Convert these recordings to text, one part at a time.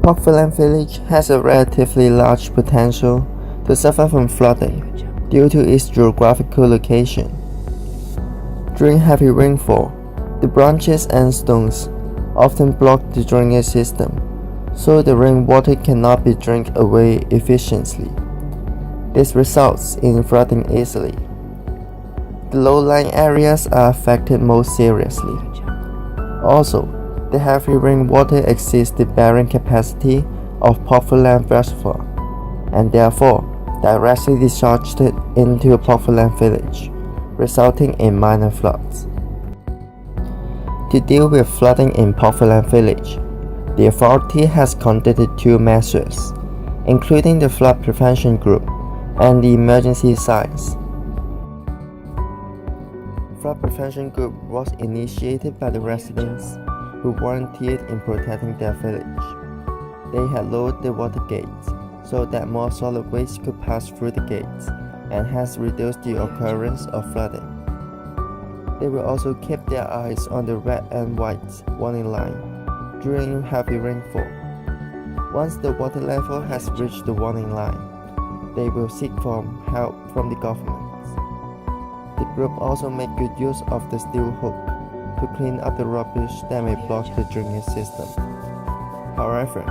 Portland Village has a relatively large potential to suffer from flooding due to its geographical location. During heavy rainfall, the branches and stones often block the drainage system, so the rainwater cannot be drained away efficiently. This results in flooding easily. The low-lying areas are affected most seriously. Also, the heavy rainwater exceeds the bearing capacity of Portland Reservoir and therefore directly discharged into Portland Village, resulting in minor floods. To deal with flooding in Portland Village, the authority has conducted two measures, including the Flood Prevention Group and the Emergency Signs. Flood Prevention Group was initiated by the residents who volunteered in protecting their village. They had lowered the water gates so that more solid waste could pass through the gates and has reduced the occurrence of flooding. They will also keep their eyes on the red and white warning line during heavy rainfall. Once the water level has reached the warning line, they will seek for help from the government. The group also make good use of the steel hook to clean up the rubbish that may block the drainage system. However,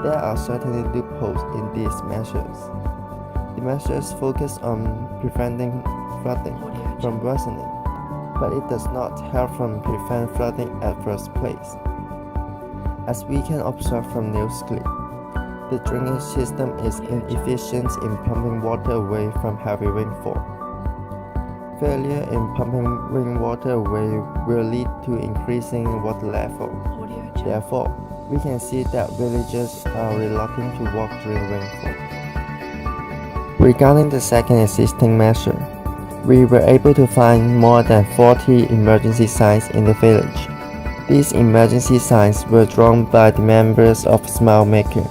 there are certainly loopholes in these measures. The measures focus on preventing flooding from worsening, but it does not help from prevent flooding at first place. As we can observe from news clip, the drainage system is inefficient in pumping water away from heavy rainfall. Failure in pumping rainwater away will lead to increasing water level. Therefore, we can see that villagers are reluctant to walk during rainfall. Regarding the second existing measure, we were able to find more than 40 emergency signs in the village. These emergency signs were drawn by the members of Smile Maker,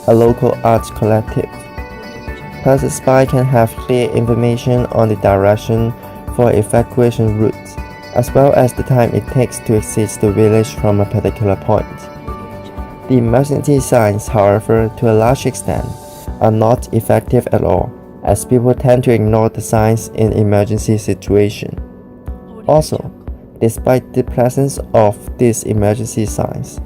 a local arts collective. Passers-by can have clear information on the direction for evacuation routes, as well as the time it takes to exit the village from a particular point. The emergency signs, however, to a large extent, are not effective at all, as people tend to ignore the signs in emergency situations. Also, despite the presence of these emergency signs,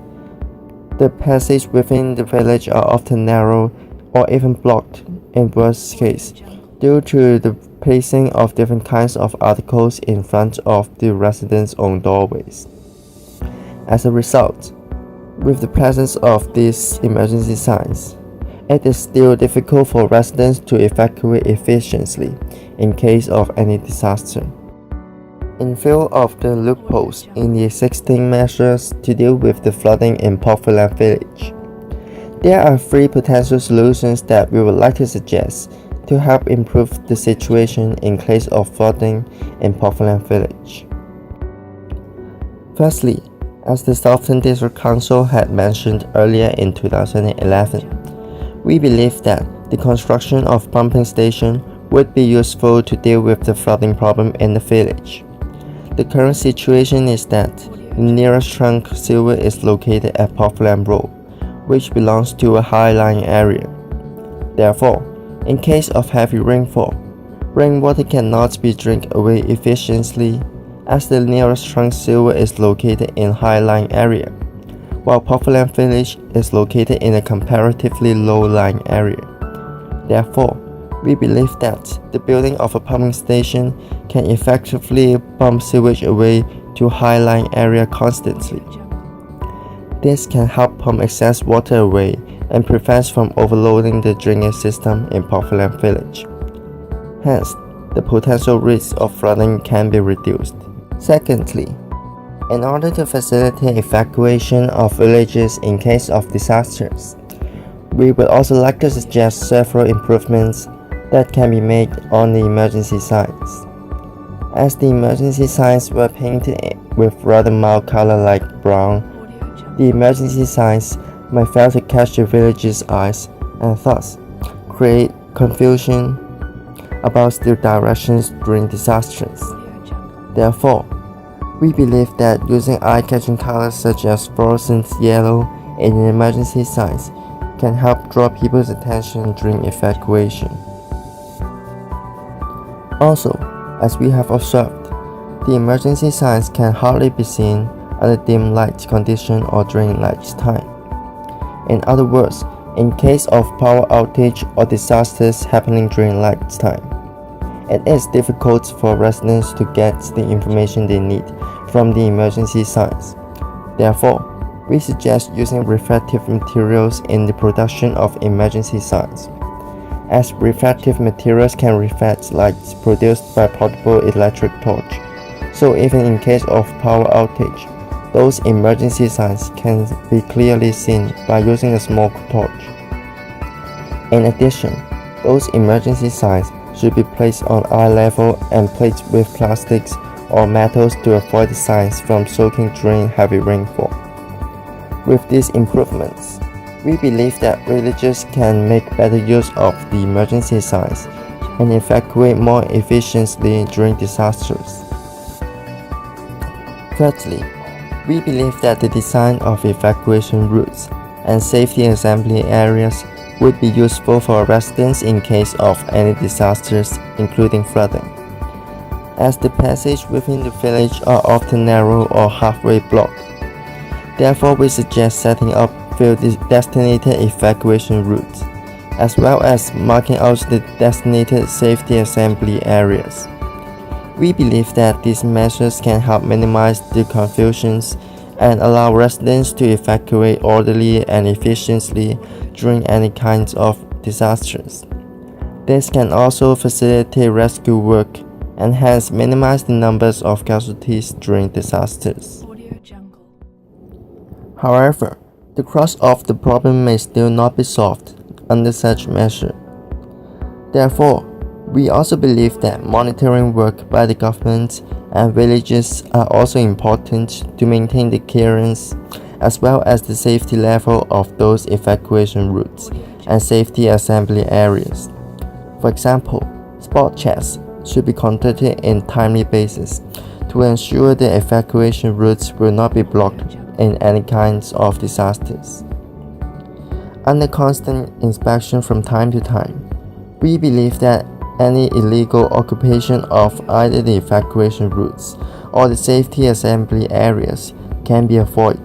the passages within the village are often narrow or even blocked in worst case, due to the placing of different kinds of articles in front of the residents' own doorways. As a result, with the presence of these emergency signs, it is still difficult for residents to evacuate efficiently in case of any disaster. In view of the loopholes in the existing measures to deal with the flooding in Portland Village, there are three potential solutions that we would like to suggest to help improve the situation in case of flooding in Portland Village. Firstly, as the Southern District Council had mentioned earlier in 2011, we believe that the construction of pumping station would be useful to deal with the flooding problem in the village. The current situation is that the nearest trunk sewer is located at Portland Road, which belongs to a high-lying area. Therefore, in case of heavy rainfall, rainwater cannot be drained away efficiently as the nearest trunk sewer is located in a high-lying area, while Portland Village is located in a comparatively low-lying area. Therefore, we believe that the building of a pumping station can effectively pump sewage away to high-lying area constantly. This can help pump excess water away and prevents from overloading the drainage system in Portland Village. Hence, the potential risk of flooding can be reduced. Secondly, in order to facilitate evacuation of villages in case of disasters, we would also like to suggest several improvements that can be made on the emergency signs. As the emergency signs were painted with rather mild color like brown, the emergency signs might fail to catch the village's eyes and thus create confusion about the directions during disasters. Therefore, we believe that using eye-catching colors such as fluorescent yellow in emergency signs can help draw people's attention during evacuation. Also, as we have observed, the emergency signs can hardly be seen under dim light condition or during night time. In other words, in case of power outage or disasters happening during night time, it is difficult for residents to get the information they need from the emergency signs. Therefore, we suggest using reflective materials in the production of emergency signs, as reflective materials can reflect light produced by portable electric torch. So even in case of power outage, those emergency signs can be clearly seen by using a small torch. In addition, those emergency signs should be placed on eye level and plated with plastics or metals to avoid the signs from soaking during heavy rainfall. With these improvements, we believe that villagers can make better use of the emergency signs and evacuate more efficiently during disasters. Thirdly, we believe that the design of evacuation routes and safety assembly areas would be useful for residents in case of any disasters, including flooding, as the passage within the village are often narrow or halfway blocked. Therefore, we suggest setting up designated evacuation routes, as well as marking out the designated safety assembly areas. We believe that these measures can help minimize the confusions and allow residents to evacuate orderly and efficiently during any kinds of disasters. This can also facilitate rescue work and hence minimize the numbers of casualties during disasters. However, the crux of the problem may still not be solved under such measure. Therefore, we also believe that monitoring work by the government and villages are also important to maintain the clearance as well as the safety level of those evacuation routes and safety assembly areas. For example, spot checks should be conducted in timely basis to ensure the evacuation routes will not be blocked in any kinds of disasters. Under constant inspection from time to time, we believe that any illegal occupation of either the evacuation routes or the safety assembly areas can be avoided.